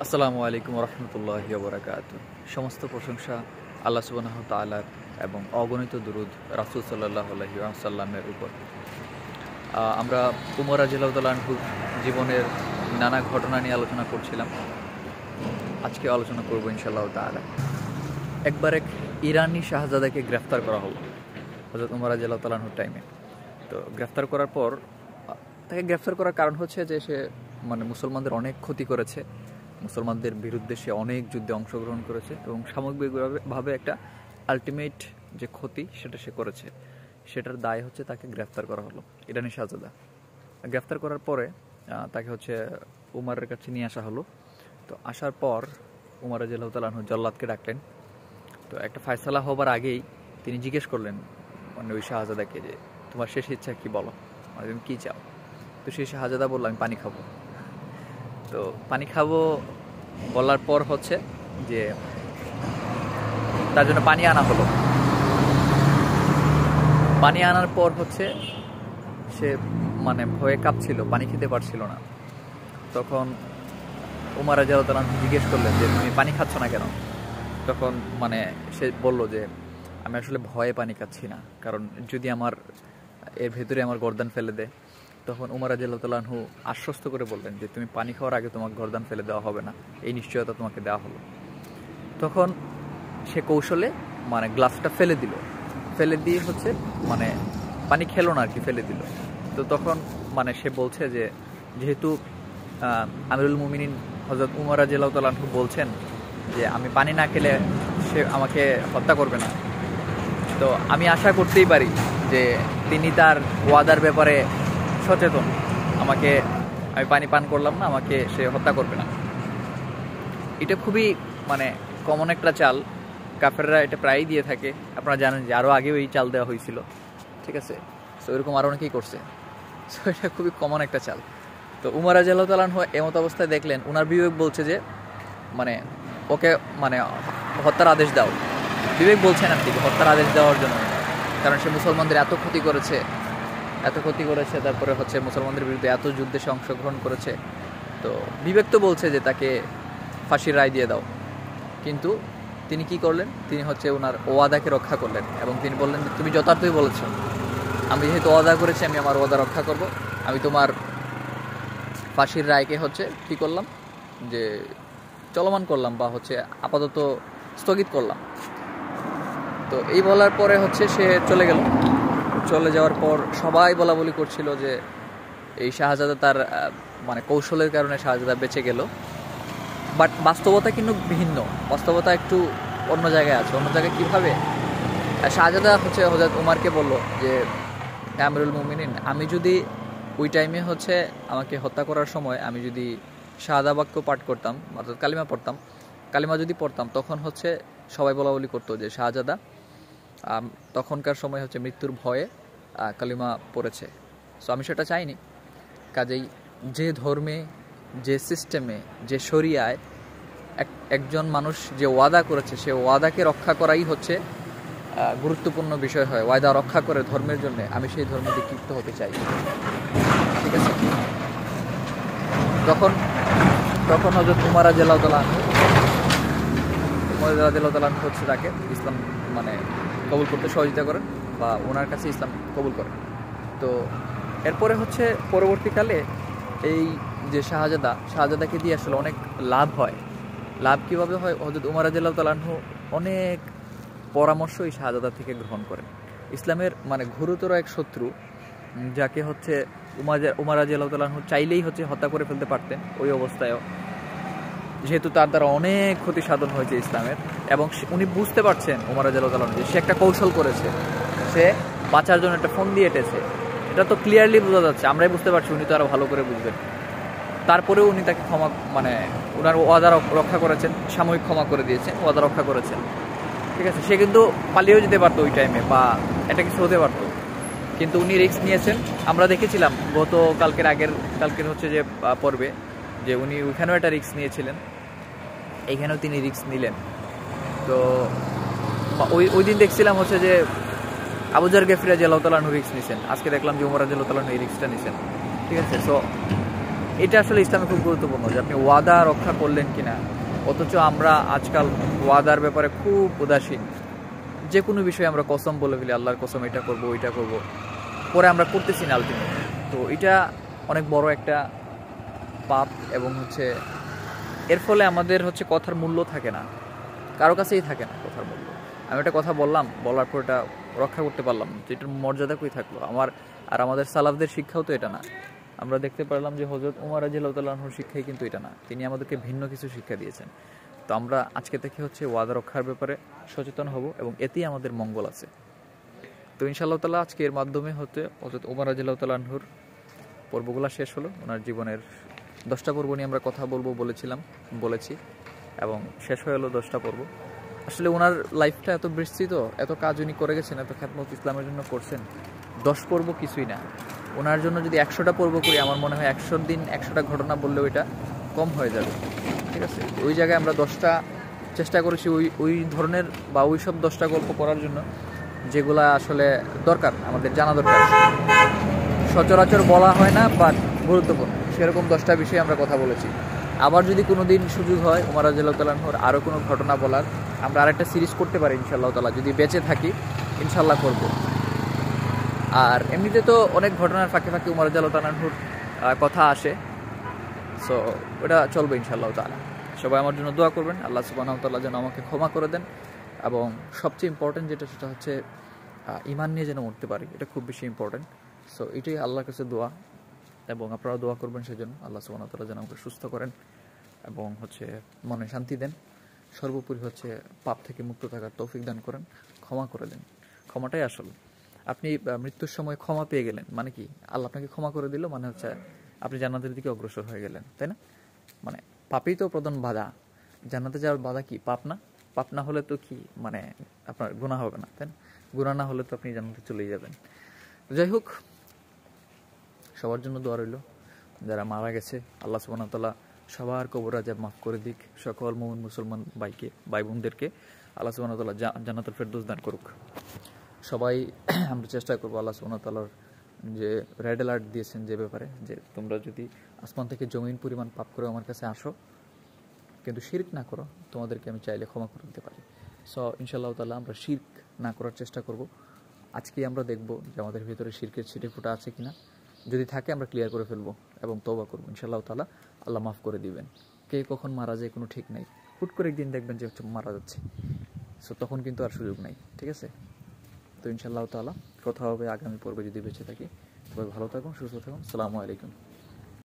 আসসালামু আলাইকুম রহমতুল্লাহি ওয়া বারাকাতুহু। সমস্ত প্রশংসা আল্লাহ সুবহানাহু ওয়া তাআলার এবং অগণিত দুরূদ রাসূল সাল্লাল্লাহু আলাইহি ওয়াসাল্লামের উপর। আমরা উমর রাদিয়াল্লাহু তাআলা আনহুর জীবনের নানা ঘটনা নিয়ে আলোচনা করছিলাম। আজকে আলোচনা করব ইনশাআল্লাহ তাআলা। একবার এক ইরানি শাহজাদাকে গ্রেফতার করা হলো হযরত উমর রাদিয়াল্লাহু তাআলা আনহুর টাইমে। তো গ্রেফতার করার পর তাকে গ্রেফতার করার কারণ হচ্ছে যে সে মুসলমানদের অনেক ক্ষতি করেছে, মুসলমানদের বিরুদ্ধে সে অনেক যুদ্ধে অংশগ্রহণ করেছে এবং সামগ্রিকভাবে একটা আলটিমেট যে ক্ষতি সেটা সে করেছে, সেটার দায় হচ্ছে তাকে গ্রেফতার করা হলো। ইরানি শাহজাদা গ্রেফতার করার পরে তাকে উমারের কাছে নিয়ে আসা হলো। তো আসার পর উমর রাদিয়াল্লাহু তাআলা আনহু জল্লাদকে ডাকলেন। তো একটা ফয়সালা হবার আগেই তিনি জিজ্ঞেস করলেন ওই শাহজাদাকে যে তোমার শেষ ইচ্ছা কি, বলো, তুমি কী চাও? তো সেই শাহজাদা বললো আমি পানি খাবো। তো পানি খাবো বলার পর যে তার জন্য পানি আনা হলো। পানি আনার পর সে ভয়ে কাঁপছিল, পানি খেতে পারছিল না। তখন উমর রাদিয়াল্লাহু তাআলা জিজ্ঞেস করলেন যে তুমি পানি খাচ্ছ না কেন? তখন সে বলল যে আমি আসলে ভয়ে পানি খাচ্ছি না, কারণ যদি এর ভেতরে আমার গর্দান ফেলে দেয়। তখন উমর রাদিয়াল্লাহু তাআলা আনহু আশ্বস্ত করে বললেন যে তুমি পানি খাওয়ার আগে তোমাকে গর্দান ফেলে দেওয়া হবে না, এই নিশ্চয়তা তোমাকে দেওয়া হলো। তখন সে কৌশলে গ্লাসটা ফেলে দিল, ফেলে দিয়ে পানি খেলো না আর কি, ফেলে দিল। তো তখন সে বলছে যে যেহেতু আমিরুল মুমিনিন হযরত উমর রাদিয়াল্লাহু তাআলা আনহু বলছেন যে আমি পানি না খেলে সে আমাকে হত্যা করবে না, তো আমি আশা করতেই পারি যে তিনি তার ওয়াদার ব্যাপারে সচেতন, আমি পানি পান করলাম না, আমাকে সে হত্যা করবে না। এটা খুবই কমন একটা চাল, কাফেররা এটা প্রায়ই দিয়ে থাকে। আপনারা জানেন যে আরও আগেও এই চাল দেওয়া হয়েছিল, ঠিক আছে? সো এরকম আরও অনেকেই করছে। সো এটা খুবই কমন একটা চাল। তো উমর রাদিয়াল্লাহু তাআলা আনহু এমত অবস্থায় দেখলেন উনার বিবেক বলছে যে ওকে হত্যার আদেশ দাও। বিবেক বলছেন আর কি হত্যার আদেশ দেওয়ার জন্য, কারণ সে মুসলমানদের এত ক্ষতি করেছে, তারপরে মুসলমানদের বিরুদ্ধে এত যুদ্ধে সে অংশগ্রহণ করেছে। তো বিবেক তো বলছে যে তাকে ফাঁসির রায় দিয়ে দাও, কিন্তু তিনি কি করলেন? তিনি ওনার ওয়াদাকে রক্ষা করলেন এবং তিনি বললেন যে তুমি যথার্থই বলেছ, আমি যেহেতু ওয়াদা করেছি আমি আমার ওয়াদা রক্ষা করব, আমি তোমার ফাঁসির রায়কে কি করলাম যে চলমান করলাম বা আপাতত স্থগিত করলাম। তো এই বলার পরে সে চলে গেল। চলে যাওয়ার পর সবাই বলাবলি করছিল যে এই শাহজাদা তার কৌশলের কারণে শাহজাদা বেঁচে গেল। বাট বাস্তবতা কিন্তু ভিন্ন, বাস্তবতা একটু অন্য জায়গায় আছে। অন্য জায়গায় কীভাবে? শাহজাদা হযরত উমারকে বলল যে আমিরুল মুমিনিন, আমি যদি ওই টাইমে আমাকে হত্যা করার সময় আমি যদি শাহাদা বাক্য পাঠ করতাম, অর্থাৎ কালিমা যদি পড়তাম, তখন সবাই বলাবলি করতো যে শাহজাদা তখনকার সময় মৃত্যুর ভয়ে কালিমা পড়েছে। সো আমি সেটা চাইনি। কাজেই যে ধর্মে, যে সিস্টেমে, যে শরিয়ায় একজন মানুষ যে ওয়াদা করেছে সে ওয়াদাকে রক্ষা করাই গুরুত্বপূর্ণ বিষয় হয়। ওয়াদা রক্ষা করে ধর্মের জন্য আমি সেই ধর্মে দীক্ষিত হতে চাই, ঠিক আছে? তখন হযরত উমর রাদিয়াল্লাহু তাআলা আনহু তাকে ইসলাম কবুল করতে সহযোগিতা করেন বা ওনার কাছে ইসলাম কবুল করেন। তো এরপরে পরবর্তীকালে এই যে শাহজাদাকে দিয়ে আসলে অনেক লাভ হয়। লাভ কীভাবে হয়? হযরত উমর রাদিয়াল্লাহু তাআলা আনহু অনেক পরামর্শ এই শাহজাদা থেকে গ্রহণ করেন। ইসলামের ঘোরতর এক শত্রু, যাকে উমর রাদিয়াল্লাহু তাআলা আনহু চাইলেই হত্যা করে ফেলতে পারতেন ওই অবস্থায়ও, যেহেতু তার দ্বারা অনেক ক্ষতি সাধন হয়েছে ইসলামের, এবং উনি বুঝতে পারছেন উমর রাদিয়াল্লাহু তাআলা আনহু যে সে একটা কৌশল করেছে, সে বাঁচার জন্য একটা ফোন দিয়ে এটেছে। এটা তো ক্লিয়ারলি বোঝা যাচ্ছে, আমরাই বুঝতে পারছি, উনি তো আরও ভালো করে বুঝবেন। তারপরেও উনি তাকে ক্ষমা ওনার ওয়াদা রক্ষা করেছেন, সাময়িক ক্ষমা করে দিয়েছেন, ওয়াদা রক্ষা করেছেন, ঠিক আছে? সে কিন্তু পালিয়েও যেতে পারতো ওই টাইমে বা এটা কিছু হতে পারতো, কিন্তু উনি রিস্ক নিয়েছেন। আমরা দেখেছিলাম কালকের যে পর্বে যে উনি ওইখানেও একটা রিস্ক নিয়েছিলেন, এইখানেও তিনি রিস্ক নিলেন। তো ওই দিন দেখছিলাম যে আবু যার গিফরি রাদিয়াল্লাহু তাআলা আনহু রিস্ক নিছেন, আজকে দেখলাম যে উমর রাদিয়াল্লাহু তাআলা আনহু এই রিস্কটা নিছেন, ঠিক আছে? সো এটা আসলে ইসলামে খুব গুরুত্বপূর্ণ যে আপনি ওয়াদা রক্ষা করলেন কিনা। অথচ আমরা আজকাল ওয়াদার ব্যাপারে খুব উদাসীন। যে কোনো বিষয়ে আমরা কসম বলে ফেলি, আল্লাহর কসম এটা করব ওইটা করব, পরে আমরা করতেছি না আলটিমেট। তো এটা অনেক বড় একটা পাপ এবং হচ্ছে এর ফলে আমাদের হচ্ছে কথার মূল্য থাকে না, কারো কাছেই থাকে না কথার মূল্য। আমি একটা কথা বললাম, বলার পর এটা রক্ষা করতে পারলাম তো এটার মর্যাদা কই থাকলো আমার। আর আমাদের সালাফদের শিক্ষাও তো এটা না। আমরা দেখতে পারলাম যে হযরত উমর রাদিয়াল্লাহু তাআলা আনহুর শিক্ষাই কিন্তু এটা না, তিনি আমাদেরকে ভিন্ন কিছু শিক্ষা দিয়েছেন। তো আমরা আজকে থেকে হচ্ছে ওয়াদা রক্ষার ব্যাপারে সচেতন হব এবং এতেই আমাদের মঙ্গল আছে। তো ইনশাআল্লাহ তাআলা আজকে এর মাধ্যমে হতে হযরত উমর রাদিয়াল্লাহু তাআলা আনহুর পর্বগুলো শেষ হলো। ওনার জীবনের 10টা পর্ব নিয়ে আমরা কথা বলেছি এবং শেষ হয়ে হলো 10টা পর্ব। আসলে ওনার লাইফটা এত বিস্তৃত, এত কাজ উনি করে গেছেন, এত খ্যাতমত ইসলামের জন্য করছেন। 10 পর্ব কিছুই না, ওনার জন্য যদি 100টা পর্ব করি আমার মনে হয় 100 দিন 100টা ঘটনা বললেও এটা কম হয়ে যাবে। ঠিক আছে, ওই জায়গায় আমরা 10টা চেষ্টা করেছি ওই ধরনের বা ওই সব 10টা গল্প করার জন্য যেগুলা আসলে দরকার, আমাদের জানা দরকার, সচরাচর বলা হয় না বাট গুরুত্বপূর্ণ, সেরকম 10টা বিষয়ে আমরা কথা বলেছি। আবার যদি কোনো দিন সুযোগ হয় উমর রাদিয়াল্লাহু তাআলা আনহুর আরও কোনো ঘটনা বলার, আমরা আরেকটা সিরিজ করতে পারি ইনশাআল্লাহ তাআলা, যদি বেঁচে থাকি ইনশাআল্লাহ করব। আর এমনিতে তো অনেক ঘটনার ফাঁকে ফাঁকে উমর রাদিয়াল্লাহু তাআলা আনহুর কথা আসে, সো ওটা চলবে ইনশাআল্লাহ তাআলা। সবাই আমার জন্য দোয়া করবেন, আল্লাহ সুবহানাহু ওয়া তাআলা যেন আমাকে ক্ষমা করে দেন এবং সবচেয়ে ইম্পর্টেন্ট যেটা সেটা হচ্ছে ঈমান নিয়ে যেন মরতে পারি, এটা খুব বেশি ইম্পর্টেন্ট। সো এটাই আল্লাহর কাছে দোয়া এবং আপনারা দোয়া করবেন সেজন্য, আল্লাহ সুবহানাহু ওয়া তাআলা যেন আমাকে সুস্থ করেন এবং হচ্ছে মনে শান্তি দেন। সর্বোপরি হচ্ছে পাপ থেকে মুক্ত থাকার তৌফিক দান করেন, ক্ষমা করে দেন। ক্ষমাটাই আসল। আপনি মৃত্যুর সময় ক্ষমা পেয়ে গেলেন মানে কি, আল্লাহ আপনাকে ক্ষমা করে দিল মানে হচ্ছে আপনি জান্নাতের দিকে অগ্রসর হয়ে গেলেন, তাই না? মানে পাপই তো প্রধান বাধা, জান্নাতে যাওয়ার বাধা কি? পাপ না? পাপ না হলে তো কি মানে আপনার গুনাহ হবে না, তাই না? গুনাহ না হলে তো আপনি জান্নাতে চলেই যাবেন। যাই হোক, সবার জন্য দোয়া রইল। যারা মারা গেছে আল্লাহ সুবহানাহু ওয়া তাআলা সবার কবর আযাব মাফ করে দিক। সকল মুমিন মুসলমান ভাই বোনদেরকে আল্লাহ সুবহানাহু ওয়া তাআলা জান্নাতুল ফেরদৌস দান করুক। সবাই আমরা চেষ্টা করবো আল্লাহ সুবহানাহু ওয়া তাআলার যে রেড অ্যালার্ট দিয়েছেন যে ব্যাপারে, যে তোমরা যদি আসমান থেকে জমিন পরিমাণ পাপ করে আমার কাছে আসো কিন্তু শিরক না করো, তোমাদেরকে আমি চাইলে ক্ষমা করে দিতে পারি। সো ইনশাআল্লাহ তাআলা আমরা শিরক না করার চেষ্টা করব। আজকেই আমরা দেখব যে আমাদের ভিতরে শিরকের ছিটে ফোঁটা আছে কিনা, যদি থাকে আমরা ক্লিয়ার করে ফেলবো এবং তওবা করবো। ইনশাআল্লাহ তাআলা আল্লাহ মাফ করে দিবেন। কে কখন মারা যায় কোনো ঠিক নাই, হুট করে একদিন দেখবেন যে মারা যাচ্ছে, সো তখন কিন্তু আর সুযোগ নাই। ঠিক আছে, তো ইনশাআল্লাহ তাআলা কথা হবে আগামী পর্বে যদি বেঁচে থাকি। সবাই ভালো থাকুন, সুস্থ থাকুন। আসসালামু আলাইকুম।